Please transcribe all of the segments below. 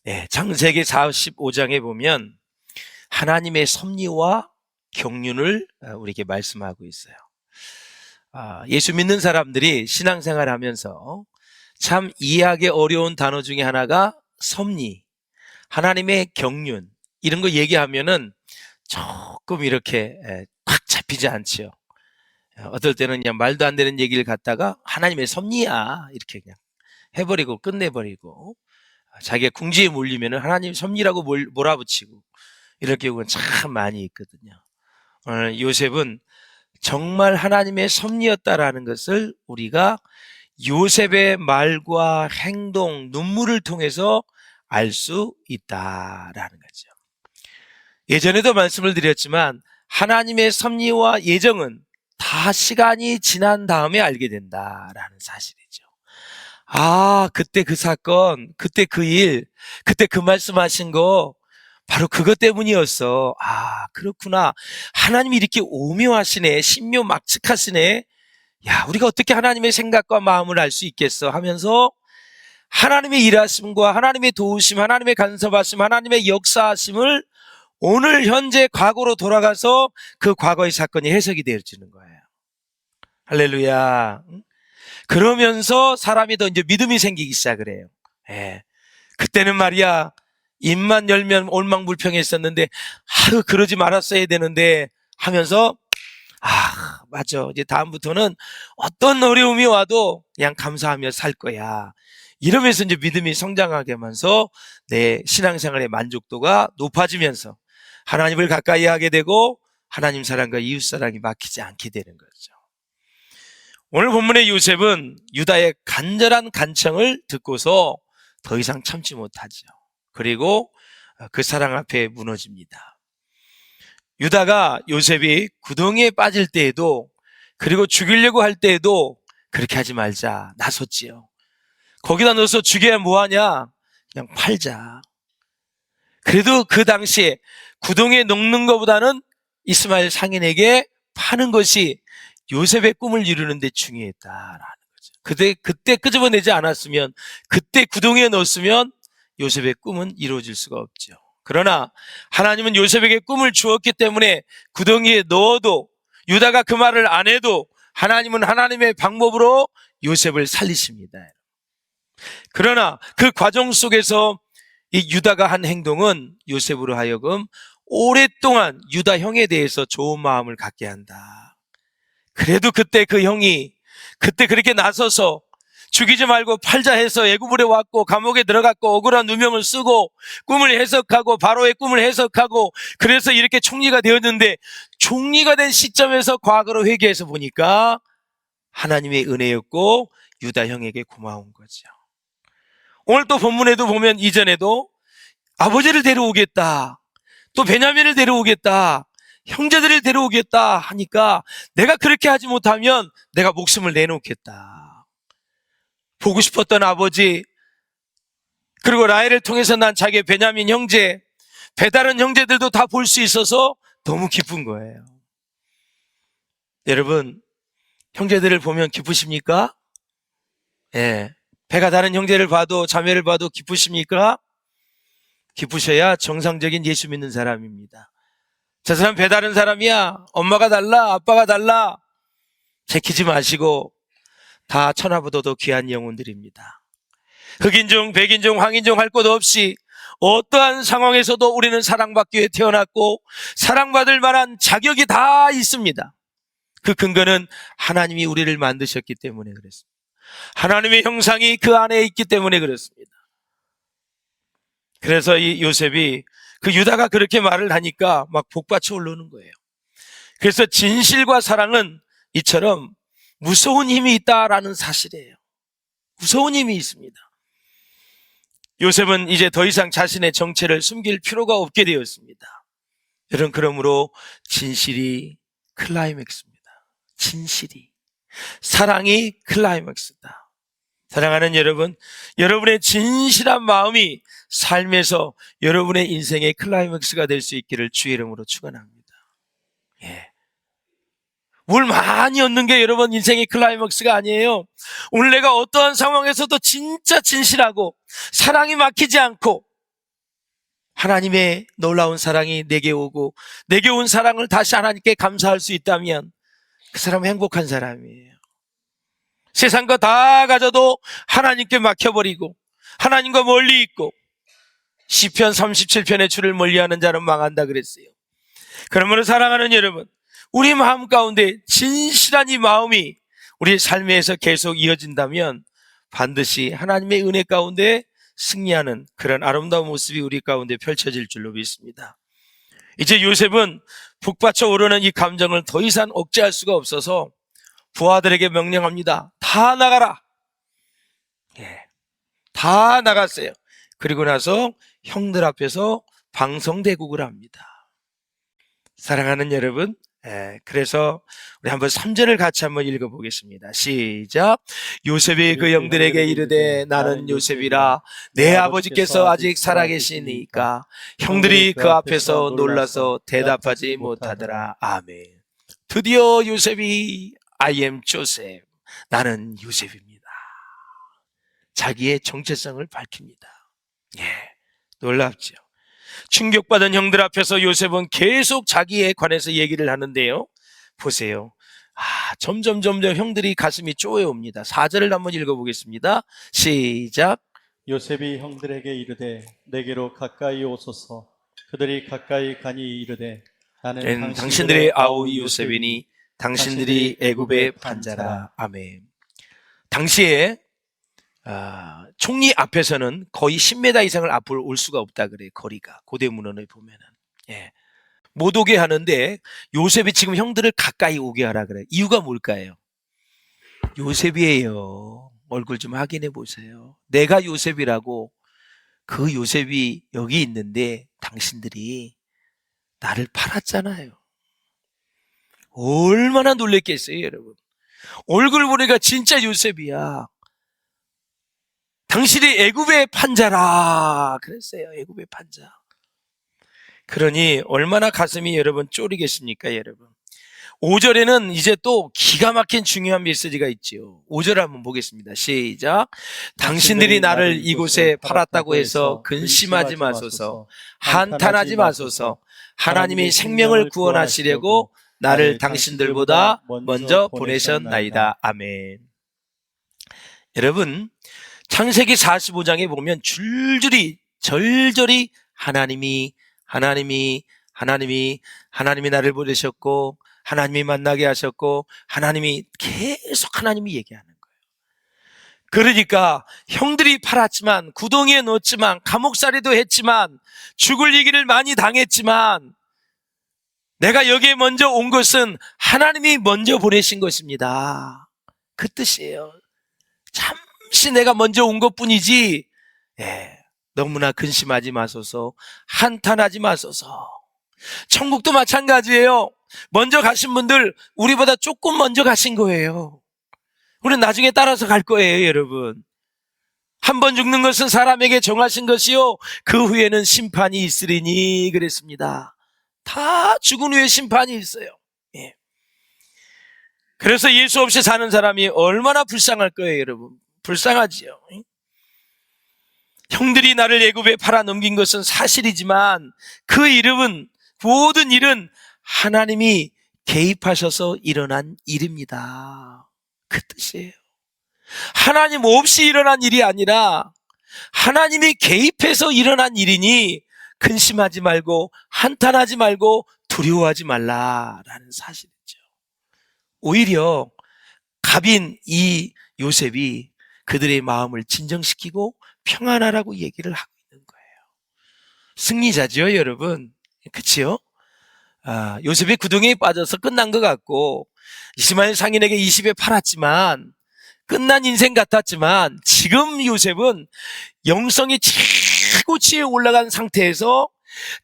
네, 창세기 45장에 보면 하나님의 섭리와 경륜을 우리에게 말씀하고 있어요. 예수 믿는 사람들이 신앙생활 하면서 참 이해하기 어려운 단어 중에 하나가 섭리, 하나님의 경륜, 이런 거 얘기하면은 조금 이렇게 꽉 잡히지 않지요. 어떨 때는 그냥 말도 안 되는 얘기를 갖다가 하나님의 섭리야 이렇게 그냥 해버리고 끝내버리고, 자기가 궁지에 몰리면은 하나님 섭리라고 몰아붙이고 이럴 경우는 참 많이 있거든요. 오늘 요셉은 정말 하나님의 섭리였다라는 것을 우리가 요셉의 말과 행동, 눈물을 통해서 알 수 있다라는 거죠. 예전에도 말씀을 드렸지만 하나님의 섭리와 예정은 다 시간이 지난 다음에 알게 된다라는 사실이죠. 그때 그 사건, 그때 그 일, 그때 그 말씀하신 거 바로 그것 때문이었어. 그렇구나. 하나님이 이렇게 오묘하시네. 신묘막측하시네. 야, 우리가 어떻게 하나님의 생각과 마음을 알 수 있겠어 하면서 하나님의 일하심과 하나님의 도우심, 하나님의 간섭하심, 하나님의 역사하심을 오늘 현재 과거로 돌아가서 그 과거의 사건이 해석이 되어지는 거예요. 할렐루야. 그러면서 사람이 더 이제 믿음이 생기기 시작을 해요. 그때는 말이야, 입만 열면 올망불평했었는데, 그러지 말았어야 되는데 하면서, 맞아. 이제 다음부터는 어떤 어려움이 와도 그냥 감사하며 살 거야. 이러면서 이제 믿음이 성장하게 하면서 내 신앙생활의 만족도가 높아지면서 하나님을 가까이 하게 되고 하나님 사랑과 이웃 사랑이 막히지 않게 되는 거죠. 오늘 본문의 요셉은 유다의 간절한 간청을 듣고서 더 이상 참지 못하죠. 그리고 그 사랑 앞에 무너집니다. 유다가 요셉이 구덩이에 빠질 때에도, 그리고 죽이려고 할 때에도 그렇게 하지 말자 나섰지요. 거기다 넣어서 죽여야 뭐하냐, 그냥 팔자. 그래도 그 당시에 구덩이에 넣는 것보다는 이스마엘 상인에게 파는 것이 요셉의 꿈을 이루는 데 중요했다라는 거죠. 그때 끄집어내지 않았으면, 그때 구덩이에 넣었으면 요셉의 꿈은 이루어질 수가 없죠. 그러나 하나님은 요셉에게 꿈을 주었기 때문에 구덩이에 넣어도, 유다가 그 말을 안 해도 하나님은 하나님의 방법으로 요셉을 살리십니다. 그러나 그 과정 속에서 이 유다가 한 행동은 요셉으로 하여금 오랫동안 유다 형에 대해서 좋은 마음을 갖게 한다. 그래도 그때 그 형이 그때 그렇게 나서서 죽이지 말고 팔자 해서 애굽으로 왔고 감옥에 들어갔고 억울한 누명을 쓰고 꿈을 해석하고 바로의 꿈을 해석하고 그래서 이렇게 총리가 되었는데, 총리가 된 시점에서 과거로 회개해서 보니까 하나님의 은혜였고 유다 형에게 고마운 거죠. 오늘 또 본문에도 보면 이전에도 아버지를 데려오겠다, 또 베냐민을 데려오겠다, 형제들을 데려오겠다 하니까 내가 그렇게 하지 못하면 내가 목숨을 내놓겠다. 보고 싶었던 아버지, 그리고 라헬을 통해서 난 자기 베냐민 형제, 배다른 형제들도 다 볼 수 있어서 너무 기쁜 거예요. 여러분, 형제들을 보면 기쁘십니까? 배가 다른 형제를 봐도, 자매를 봐도 기쁘십니까? 기쁘셔야 정상적인 예수 믿는 사람입니다. 저 사람 배 다른 사람이야, 엄마가 달라, 아빠가 달라, 제키지 마시고 다 천하보다 더 귀한 영혼들입니다. 흑인종, 백인종, 황인종 할 것 없이 어떠한 상황에서도 우리는 사랑받기 위해 태어났고 사랑받을 만한 자격이 다 있습니다. 그 근거는 하나님이 우리를 만드셨기 때문에 그렇습니다. 하나님의 형상이 그 안에 있기 때문에 그렇습니다. 그래서 이 요셉이, 그 유다가 그렇게 말을 하니까 막 복받쳐 오르는 거예요. 그래서 진실과 사랑은 이처럼 무서운 힘이 있다라는 사실이에요. 무서운 힘이 있습니다. 요셉은 이제 더 이상 자신의 정체를 숨길 필요가 없게 되었습니다. 여러분, 그러므로 진실이 클라이맥스입니다. 진실이, 사랑이 클라이맥스다. 사랑하는 여러분, 여러분의 진실한 마음이 삶에서 여러분의 인생의 클라이맥스가 될 수 있기를 주의 이름으로 축원합니다. 뭘 많이 얻는 게 여러분 인생의 클라이맥스가 아니에요. 오늘 내가 어떠한 상황에서도 진짜 진실하고 사랑이 막히지 않고 하나님의 놀라운 사랑이 내게 오고 내게 온 사랑을 다시 하나님께 감사할 수 있다면 그 사람은 행복한 사람이에요. 세상과 다 가져도 하나님께 막혀버리고 하나님과 멀리 있고 시편 37편의 주를 멀리하는 자는 망한다 그랬어요. 그러므로 사랑하는 여러분, 우리 마음 가운데 진실한 이 마음이 우리 삶에서 계속 이어진다면 반드시 하나님의 은혜 가운데 승리하는 그런 아름다운 모습이 우리 가운데 펼쳐질 줄로 믿습니다. 이제 요셉은 북받쳐 오르는 이 감정을 더 이상 억제할 수가 없어서 부하들에게 명령합니다. 다 나가라. 다 나갔어요. 그리고 나서 형들 앞에서 방성대국을 합니다. 사랑하는 여러분, 그래서 우리 한번 3절을 같이 한번 읽어보겠습니다. 시작. 요셉이 그 영들에게 이르되 나는 요셉이라 내 아버지께서 아직 살아계시니까 형들이 그 앞에서 놀라서 대답하지 못하더라. 아멘. 드디어 요셉이 I am Joseph, 나는 요셉입니다. 자기의 정체성을 밝힙니다. 놀랍죠. 충격받은 형들 앞에서 요셉은 계속 자기에 관해서 얘기를 하는데요. 보세요. 점점 형들이 가슴이 쪼여옵니다. 4절을 한번 읽어보겠습니다. 시작. 요셉이 형들에게 이르되 내게로 가까이 오소서. 그들이 가까이 가니 이르되 나는 당신들의 아우 요셉이니 당신들이 애굽의 판자라. 아멘. 당시에 총리 앞에서는 거의 10m 이상을 앞으로 올 수가 없다 그래요. 거리가 고대 문헌에 보면은 못 오게 하는데 요셉이 지금 형들을 가까이 오게 하라 그래요. 이유가 뭘까요? 요셉이에요. 얼굴 좀 확인해 보세요. 내가 요셉이라고. 그 요셉이 여기 있는데 당신들이 나를 팔았잖아요. 얼마나 놀랬겠어요, 여러분. 얼굴 보니까 진짜 요셉이야. 당신이 애굽의 판자라 그랬어요. 애굽의 판자. 그러니 얼마나 가슴이 여러분 쫄이겠습니까, 여러분. 5절에는 이제 또 기가 막힌 중요한 메시지가 있죠. 5절 한번 보겠습니다. 시작. 당신들이 나를 이곳에 팔았다고 해서 근심하지 마소서. 한탄하지 마소서. 하나님이 생명을 구원하시려고 나를 당신들보다 먼저 보내셨나이다. 아멘. 여러분, 창세기 45장에 보면 절절히 하나님이 나를 보내셨고 하나님이 만나게 하셨고 하나님이 계속 하나님이 얘기하는 거예요. 그러니까 형들이 팔았지만 구덩이에 넣었지만 감옥살이도 했지만 죽을 얘기를 많이 당했지만 내가 여기에 먼저 온 것은 하나님이 먼저 보내신 것입니다. 그 뜻이에요. 잠시 내가 먼저 온 것뿐이지 너무나 근심하지 마소서. 한탄하지 마소서. 천국도 마찬가지예요. 먼저 가신 분들 우리보다 조금 먼저 가신 거예요. 우리는 나중에 따라서 갈 거예요, 여러분. 한 번 죽는 것은 사람에게 정하신 것이요 그 후에는 심판이 있으리니 그랬습니다. 다 죽은 후에 심판이 있어요. 그래서 예수 없이 사는 사람이 얼마나 불쌍할 거예요, 여러분. 불쌍하지요. 형들이 나를 애굽에 팔아넘긴 것은 사실이지만 그 모든 일은 하나님이 개입하셔서 일어난 일입니다. 그 뜻이에요. 하나님 없이 일어난 일이 아니라 하나님이 개입해서 일어난 일이니 근심하지 말고 한탄하지 말고 두려워하지 말라라는 사실이죠. 오히려 갑인 이 요셉이 그들의 마음을 진정시키고 평안하라고 얘기를 하고 있는 거예요. 승리자죠, 여러분. 그치요? 요셉이 구덩이에 빠져서 끝난 것 같고 이스마엘 상인에게 20에 팔았지만 끝난 인생 같았지만 지금 요셉은 영성이 최고치에 올라간 상태에서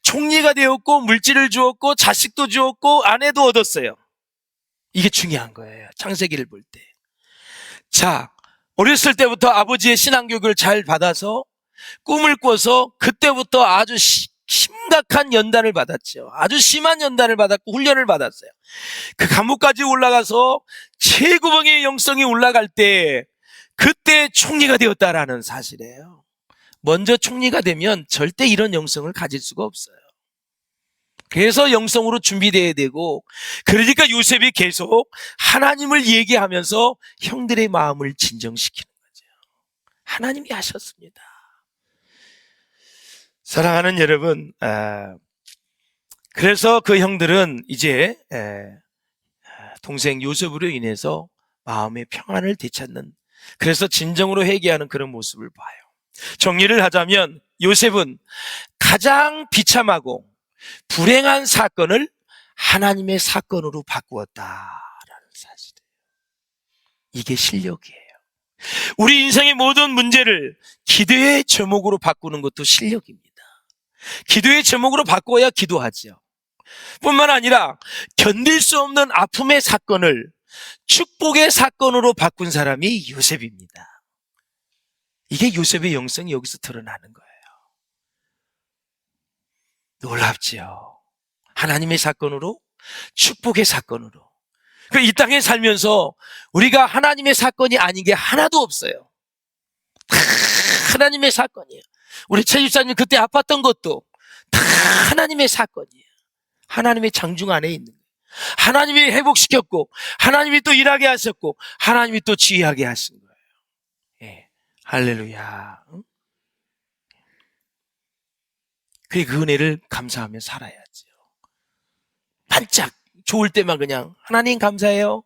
총리가 되었고 물질을 주었고 자식도 주었고 아내도 얻었어요. 이게 중요한 거예요. 창세기를 볼 때. 자, 어렸을 때부터 아버지의 신앙교육을 잘 받아서 꿈을 꿔서 그때부터 아주 심각한 연단을 받았죠. 아주 심한 연단을 받았고 훈련을 받았어요. 그 감옥까지 올라가서 최고봉의 영성이 올라갈 때 그때 총리가 되었다라는 사실이에요. 먼저 총리가 되면 절대 이런 영성을 가질 수가 없어요. 그래서 영성으로 준비되어야 되고, 그러니까 요셉이 계속 하나님을 얘기하면서 형들의 마음을 진정시키는 거죠. 하나님이 하셨습니다. 사랑하는 여러분, 그래서 그 형들은 이제 동생 요셉으로 인해서 마음의 평안을 되찾는, 그래서 진정으로 회개하는 그런 모습을 봐요. 정리를 하자면 요셉은 가장 비참하고 불행한 사건을 하나님의 사건으로 바꾸었다라는 사실이에요. 이게 실력이에요. 우리 인생의 모든 문제를 기도의 제목으로 바꾸는 것도 실력입니다. 기도의 제목으로 바꿔야 기도하죠. 뿐만 아니라 견딜 수 없는 아픔의 사건을 축복의 사건으로 바꾼 사람이 요셉입니다. 이게 요셉의 영성이 여기서 드러나는 거예요. 놀랍지요. 하나님의 사건으로, 축복의 사건으로. 이 땅에 살면서 우리가 하나님의 사건이 아닌 게 하나도 없어요. 다 하나님의 사건이에요. 우리 최 집사님 그때 아팠던 것도 다 하나님의 사건이에요. 하나님의 장중 안에 있는 거예요. 하나님이 회복시켰고, 하나님이 또 일하게 하셨고, 하나님이 또 지휘하게 하신 거예요. 예. 할렐루야. 그 은혜를 감사하며 살아야죠. 반짝 좋을 때만 그냥 하나님 감사해요.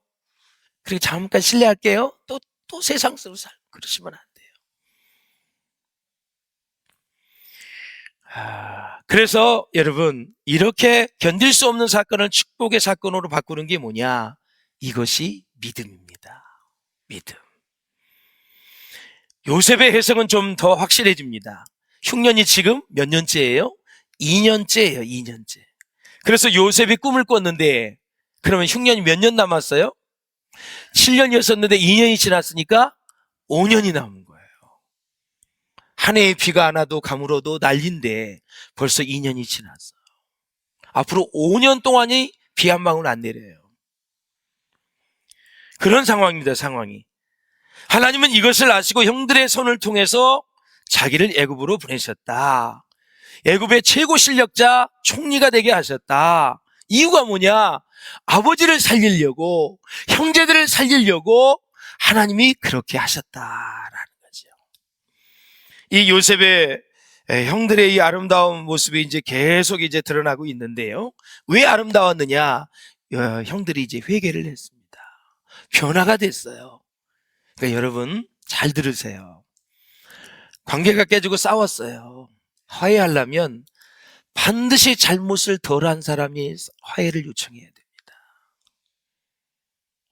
그리고 잠깐 실례할게요. 또 세상으로 그러시면 안 돼요. 그래서 여러분, 이렇게 견딜 수 없는 사건을 축복의 사건으로 바꾸는 게 뭐냐? 이것이 믿음입니다. 믿음. 요셉의 해석은 좀 더 확실해집니다. 흉년이 지금 몇 년째예요? 2년째예요. 2년째. 그래서 요셉이 꿈을 꿨는데, 그러면 흉년이 몇 년 남았어요? 7년이었었는데 2년이 지났으니까 5년이 남은 거예요. 한 해의 비가 안 와도 가물어도 난리인데 벌써 2년이 지났어요. 앞으로 5년 동안이 비 한 방울 안 내려요. 그런 상황입니다. 상황이. 하나님은 이것을 아시고 형들의 손을 통해서 자기를 애굽으로 보내셨다. 애굽의 최고 실력자 총리가 되게 하셨다. 이유가 뭐냐? 아버지를 살리려고, 형제들을 살리려고 하나님이 그렇게 하셨다라는 거죠. 이 요셉의 형들의 이 아름다운 모습이 이제 계속 이제 드러나고 있는데요. 왜 아름다웠느냐? 형들이 이제 회개를 했습니다. 변화가 됐어요. 그러니까 여러분 잘 들으세요. 관계가 깨지고 싸웠어요. 화해하려면 반드시 잘못을 덜한 사람이 화해를 요청해야 됩니다.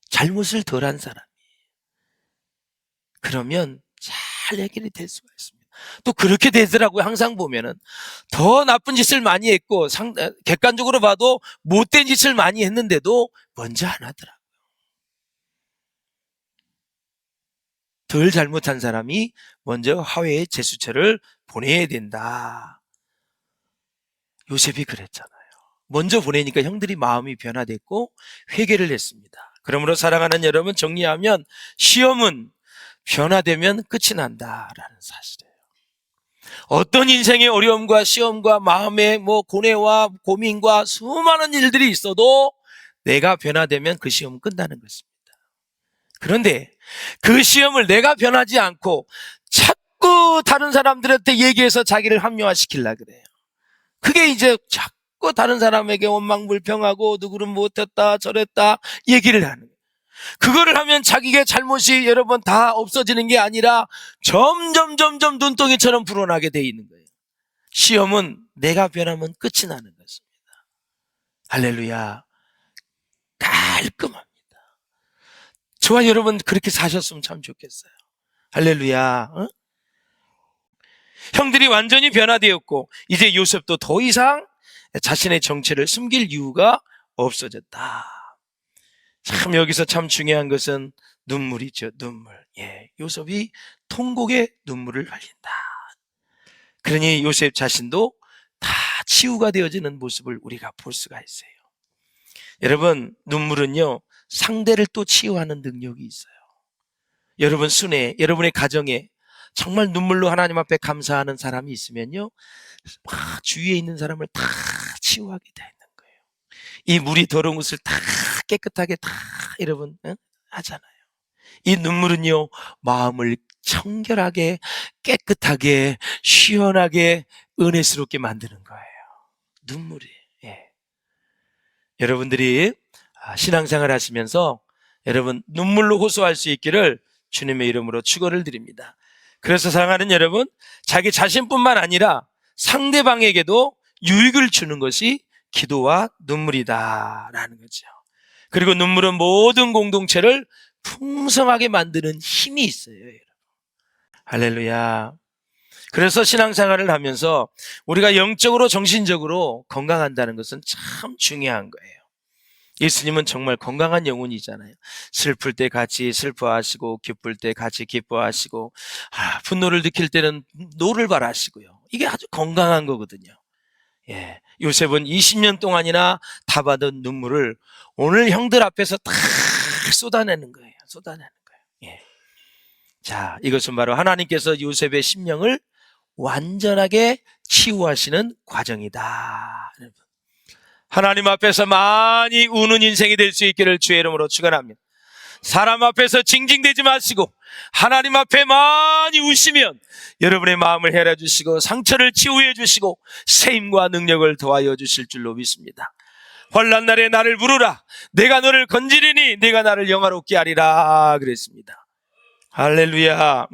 잘못을 덜한 사람이. 그러면 잘 해결이 될 수가 있습니다. 또 그렇게 되더라고요. 항상 보면은 더 나쁜 짓을 많이 했고 객관적으로 봐도 못된 짓을 많이 했는데도 먼저 안 하더라고요. 덜 잘못한 사람이 먼저 화해의 제수처를 보내야 된다. 요셉이 그랬잖아요. 먼저 보내니까 형들이 마음이 변화됐고 회개를 했습니다. 그러므로 사랑하는 여러분, 정리하면 시험은 변화되면 끝이 난다라는 사실이에요. 어떤 인생의 어려움과 시험과 마음의 고뇌와 고민과 수많은 일들이 있어도 내가 변화되면 그 시험은 끝나는 것입니다. 그런데 그 시험을 내가 변하지 않고 자꾸 다른 사람들한테 얘기해서 자기를 합리화시키려고 그래요. 그게 이제 자꾸 다른 사람에게 원망불평하고 누구는 못했다 저랬다 얘기를 하는 거예요. 그거를 하면 자기의 잘못이 여러분 다 없어지는 게 아니라 점점 눈덩이처럼 불어나게 돼 있는 거예요. 시험은 내가 변하면 끝이 나는 것입니다. 할렐루야. 깔끔합니다. 저와 여러분 그렇게 사셨으면 참 좋겠어요. 할렐루야. 형들이 완전히 변화되었고 이제 요셉도 더 이상 자신의 정체를 숨길 이유가 없어졌다. 참 여기서 참 중요한 것은 눈물이죠. 눈물. 예, 요셉이 통곡의 눈물을 흘린다. 그러니 요셉 자신도 다 치유가 되어지는 모습을 우리가 볼 수가 있어요. 여러분, 눈물은요 상대를 또 치유하는 능력이 있어요. 여러분 순회, 여러분의 가정에 정말 눈물로 하나님 앞에 감사하는 사람이 있으면요, 주위에 있는 사람을 다 치유하게 되는 거예요. 이 물이 더러운 것을 다 깨끗하게 다 여러분 하잖아요. 이 눈물은요, 마음을 청결하게 깨끗하게 시원하게 은혜스럽게 만드는 거예요. 눈물이. 예. 여러분들이 신앙생활 하시면서 여러분 눈물로 호소할 수 있기를 주님의 이름으로 축원을 드립니다. 그래서 사랑하는 여러분, 자기 자신뿐만 아니라 상대방에게도 유익을 주는 것이 기도와 눈물이다라는 거죠. 그리고 눈물은 모든 공동체를 풍성하게 만드는 힘이 있어요. 여러분. 할렐루야. 그래서 신앙생활을 하면서 우리가 영적으로 정신적으로 건강한다는 것은 참 중요한 거예요. 예수님은 정말 건강한 영혼이잖아요. 슬플 때 같이 슬퍼하시고 기쁠 때 같이 기뻐하시고 분노를 느낄 때는 노를 바라시고요. 이게 아주 건강한 거거든요. 예, 요셉은 20년 동안이나 다 받은 눈물을 오늘 형들 앞에서 다 쏟아내는 거예요. 쏟아내는 거예요. 예. 자, 이것은 바로 하나님께서 요셉의 심령을 완전하게 치유하시는 과정이다. 하나님 앞에서 많이 우는 인생이 될 수 있기를 주의 이름으로 축원합니다. 사람 앞에서 징징대지 마시고 하나님 앞에 많이 우시면 여러분의 마음을 헤아려 주시고 상처를 치유해 주시고 세임과 능력을 더하여 주실 줄로 믿습니다. 환난 날에 나를 부르라. 내가 너를 건지리니 내가 나를 영화롭게 하리라 그랬습니다. 할렐루야.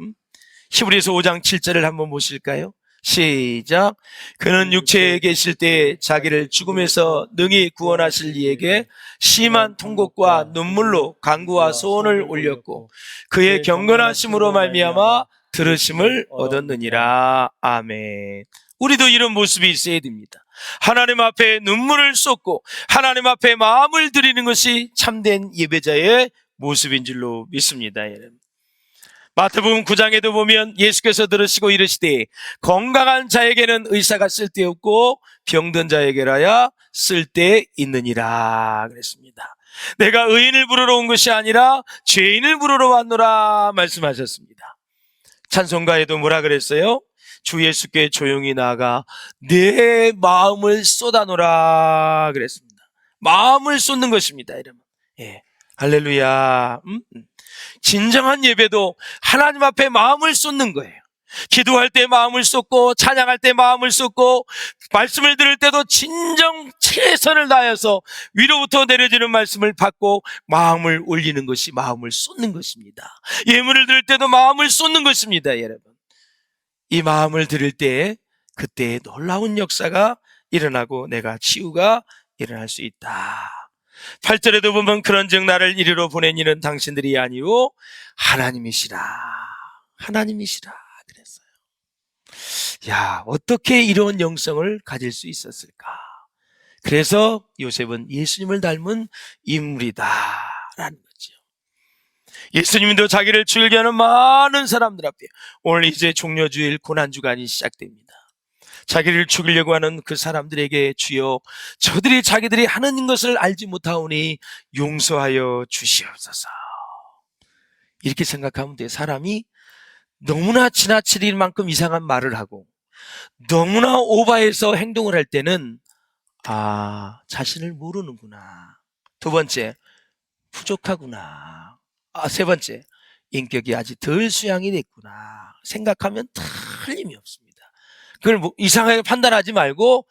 히브리서 5장 7절을 한번 보실까요? 시작. 그는 육체에 계실 때 자기를 죽음에서 능히 구원하실 이에게 심한 통곡과 눈물로 간구와 소원을 올렸고 그의 경건하심으로 말미암아 들으심을 얻었느니라. 아멘. 우리도 이런 모습이 있어야 됩니다. 하나님 앞에 눈물을 쏟고 하나님 앞에 마음을 드리는 것이 참된 예배자의 모습인 줄로 믿습니다. 여러분. 마태복음 9장에도 보면 예수께서 들으시고 이르시되 건강한 자에게는 의사가 쓸데없고 병든 자에게라야 쓸데있느니라 그랬습니다. 내가 의인을 부르러 온 것이 아니라 죄인을 부르러 왔노라 말씀하셨습니다. 찬송가에도 뭐라 그랬어요? 주 예수께 조용히 나아가 내 마음을 쏟아놓으라 그랬습니다. 마음을 쏟는 것입니다, 여러분. 예. 할렐루야. 진정한 예배도 하나님 앞에 마음을 쏟는 거예요. 기도할 때 마음을 쏟고 찬양할 때 마음을 쏟고 말씀을 들을 때도 진정 최선을 다해서 위로부터 내려지는 말씀을 받고 마음을 올리는 것이 마음을 쏟는 것입니다. 예물을 드릴 때도 마음을 쏟는 것입니다, 여러분. 이 마음을 드릴 때 그때 놀라운 역사가 일어나고 내가 치유가 일어날 수 있다. 8절에도 보면 그런즉 나를 이리로 보낸 이는 당신들이 아니오 하나님이시라. 하나님이시라 그랬어요. 야, 어떻게 이런 영성을 가질 수 있었을까? 그래서 요셉은 예수님을 닮은 인물이다라는 거죠. 예수님도 자기를 죽이게 하는 많은 사람들 앞에 오늘 이제 종려주일 고난주간이 시작됩니다. 자기를 죽이려고 하는 그 사람들에게 주여 저들이 자기들이 하는 것을 알지 못하오니 용서하여 주시옵소서. 이렇게 생각하면 돼. 사람이 너무나 지나칠 만큼 이상한 말을 하고 너무나 오바해서 행동을 할 때는 자신을 모르는구나. 두 번째, 부족하구나. 세 번째, 인격이 아직 덜 수양이 됐구나. 생각하면 틀림이 없습니다. 그걸 이상하게 판단하지 말고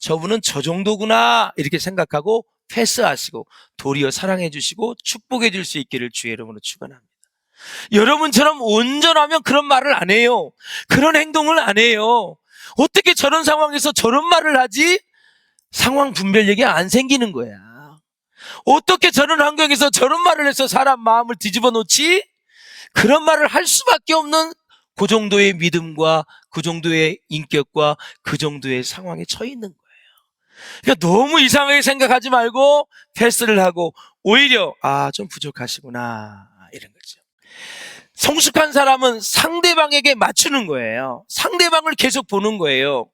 저분은 저 정도구나 이렇게 생각하고 패스하시고 도리어 사랑해 주시고 축복해 줄 수 있기를 주의 이름으로 축원합니다. 여러분처럼 온전하면 그런 말을 안 해요. 그런 행동을 안 해요. 어떻게 저런 상황에서 저런 말을 하지? 상황 분별력이 안 생기는 거야. 어떻게 저런 환경에서 저런 말을 해서 사람 마음을 뒤집어 놓지? 그런 말을 할 수밖에 없는 그 정도의 믿음과 그 정도의 인격과 그 정도의 상황에 처해 있는 거예요. 그러니까 너무 이상하게 생각하지 말고 패스를 하고 오히려 좀 부족하시구나 이런 거죠. 성숙한 사람은 상대방에게 맞추는 거예요. 상대방을 계속 보는 거예요.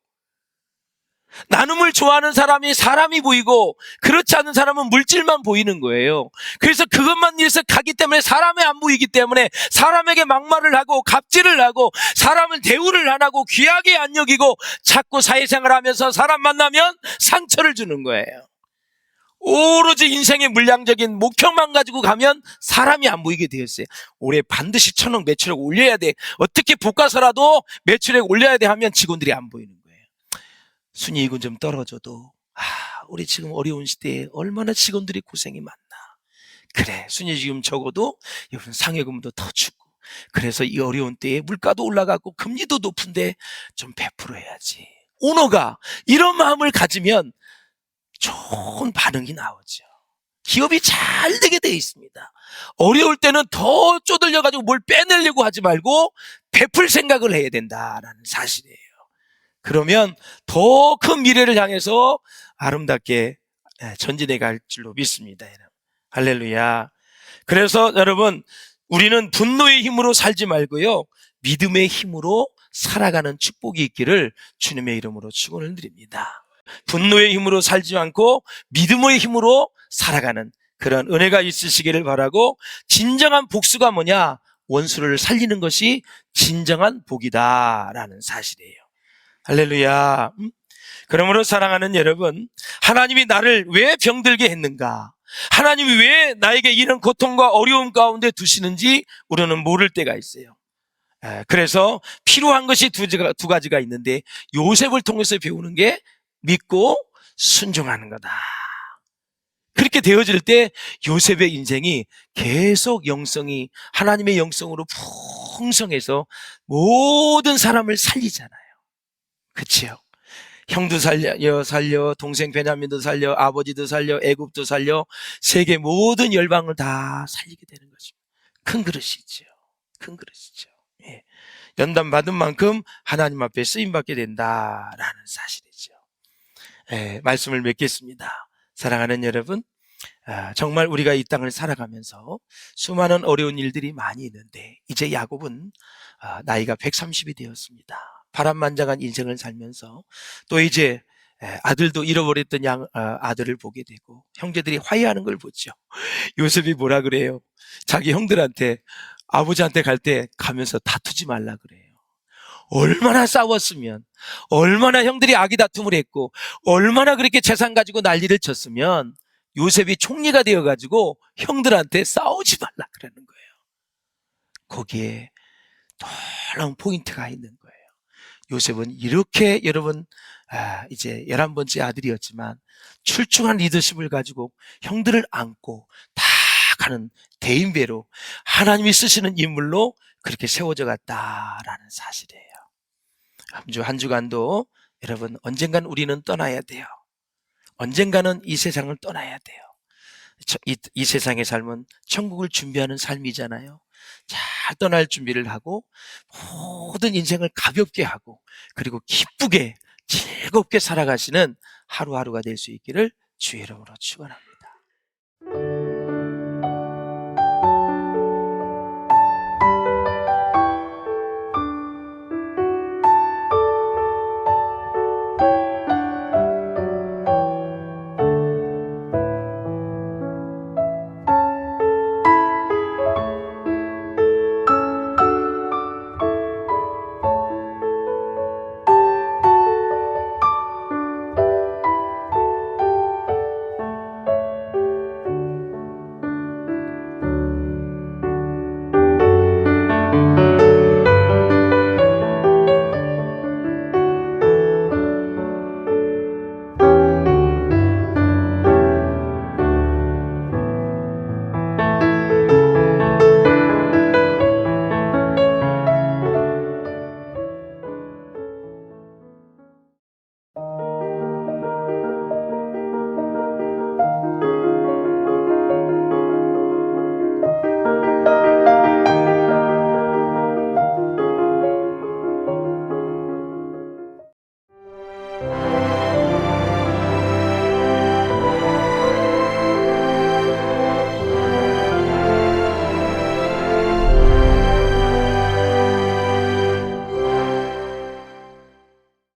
나눔을 좋아하는 사람이 사람이 보이고 그렇지 않은 사람은 물질만 보이는 거예요. 그래서 그것만 위해서 가기 때문에 사람이 안 보이기 때문에 사람에게 막말을 하고 갑질을 하고 사람을 대우를 안 하고 귀하게 안 여기고 자꾸 사회생활하면서 사람 만나면 상처를 주는 거예요. 오로지 인생의 물량적인 목표만 가지고 가면 사람이 안 보이게 되었어요. 올해 반드시 1,000억 매출액 올려야 돼. 어떻게 볶아서라도 매출액 올려야 돼 하면 직원들이 안 보이는 거예요. 순이익은 좀 떨어져도 우리 지금 어려운 시대에 얼마나 직원들이 고생이 많나. 그래, 순이익은 적어도 여러분 상여금도 더 주고 그래서 이 어려운 때에 물가도 올라가고 금리도 높은데 좀 베풀어야지. 오너가 이런 마음을 가지면 좋은 반응이 나오죠. 기업이 잘 되게 되어 있습니다. 어려울 때는 더 쪼들려가지고 뭘 빼내려고 하지 말고 베풀 생각을 해야 된다라는 사실이에요. 그러면 더 큰 미래를 향해서 아름답게 전진해 갈 줄로 믿습니다. 할렐루야. 그래서 여러분, 우리는 분노의 힘으로 살지 말고요, 믿음의 힘으로 살아가는 축복이 있기를 주님의 이름으로 축원을 드립니다. 분노의 힘으로 살지 않고 믿음의 힘으로 살아가는 그런 은혜가 있으시기를 바라고, 진정한 복수가 뭐냐? 원수를 살리는 것이 진정한 복이다라는 사실이에요. 할렐루야. 그러므로 사랑하는 여러분, 하나님이 나를 왜 병들게 했는가? 하나님이 왜 나에게 이런 고통과 어려움 가운데 두시는지 우리는 모를 때가 있어요. 그래서 필요한 것이 두 가지가 있는데 요셉을 통해서 배우는 게 믿고 순종하는 거다. 그렇게 되어질 때 요셉의 인생이 계속 영성이 하나님의 영성으로 풍성해서 모든 사람을 살리잖아요. 그치요? 형도 살려, 동생 베냐민도 살려, 아버지도 살려, 애굽도 살려, 세계 모든 열방을 다 살리게 되는 거죠. 큰 그릇이죠. 큰 그릇이죠. 예. 연단 받은 만큼 하나님 앞에 쓰임받게 된다라는 사실이죠. 예, 말씀을 맺겠습니다. 사랑하는 여러분, 정말 우리가 이 땅을 살아가면서 수많은 어려운 일들이 많이 있는데 이제 야곱은 나이가 130이 되었습니다. 파란만장한 인생을 살면서 또 이제 아들도 잃어버렸던 아들을 보게 되고 형제들이 화해하는 걸 보죠. 요셉이 뭐라 그래요? 자기 형들한테, 아버지한테 갈 때 가면서 다투지 말라 그래요. 얼마나 싸웠으면, 얼마나 형들이 아기다툼을 했고, 얼마나 그렇게 재산 가지고 난리를 쳤으면 요셉이 총리가 되어가지고 형들한테 싸우지 말라 그러는 거예요. 거기에 놀라운 포인트가 있는 거예요. 요셉은 이렇게 여러분 이제 11번째 아들이었지만 출중한 리더십을 가지고 형들을 안고 다 가는 대인배로 하나님이 쓰시는 인물로 그렇게 세워져 갔다라는 사실이에요. 한 주간도 여러분 언젠간 우리는 떠나야 돼요. 언젠가는 이 세상을 떠나야 돼요. 이 세상의 삶은 천국을 준비하는 삶이잖아요. 잘 떠날 준비를 하고 모든 인생을 가볍게 하고 그리고 기쁘게 즐겁게 살아가시는 하루하루가 될 수 있기를 주의 이름으로 축원합니다.